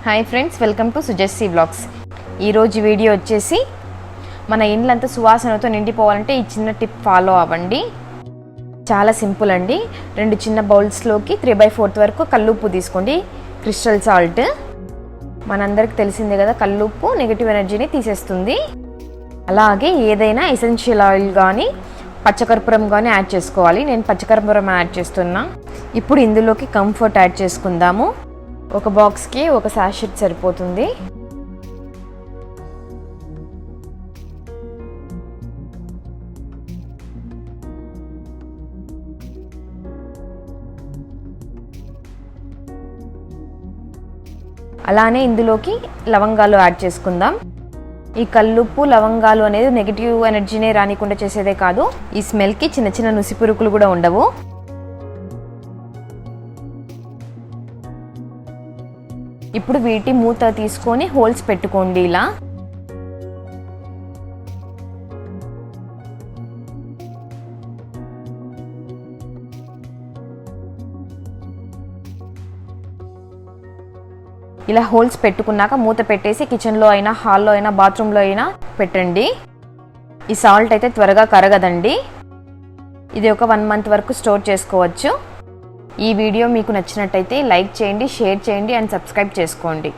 Hi friends, welcome to Sujassi blogs. ఈరోజు video వచ్చేసి మన ఇండ్లంతా సువాసనతో నిండిపోవాలంటే ఈ చిన్న టిప్ ఫాలో అవ్వండి. చాలా సింపుల్ అండి. 2 చిన్న బౌల్స్లోకి 3/4 వరకు కల్లుప్పు తీసుకోండి. క్రిస్టల్ సాల్ట్ మనందరికి తెలిసిందే కదా, కల్లుప్పు నెగిటివ్ ఎనర్జీని తీసేస్తుంది. అలాగే ఏదైనా ఎసెన్షియల్ ఆయిల్ కానీ పచ్చకర్పూరం కానీ యాడ్ చేసుకోవాలి. నేను పచ్చకర్పూరం యాడ్ చేస్తున్నా. ఇప్పుడు ఇందులోకి కంఫర్ట్ యాడ్ చేసుకుందాము. ఒక బాక్స్కి ఒక సాషెట్ సరిపోతుంది. అలానే ఇందులోకి లవంగాలు యాడ్ చేసుకుందాం. ఈ కల్లుప్పు లవంగాలు అనేది నెగిటివ్ ఎనర్జీనే రానికుండా చేసేదే కాదు, ఈ స్మెల్కి చిన్న చిన్న నుసిపురుకులు కూడా ఉండవు. ఇప్పుడు వీటి మూత తీసుకొని హోల్స్ పెట్టుకోండి. ఇలా హోల్స్ పెట్టుకున్నాక మూత పెట్టేసి కిచెన్లో అయినా, హాల్లో అయినా, బాత్రూంలో అయినా పెట్టండి. ఈ సాల్ట్ అయితే త్వరగా కరగదండి. ఇది ఒక 1 మంత్ వరకు స్టోర్ చేసుకోవచ్చు. ఈ వీడియో మీకు నచ్చినట్టయితే లైక్ చేయండి, షేర్ చేయండి అండ్ సబ్స్క్రైబ్ చేసుకోండి.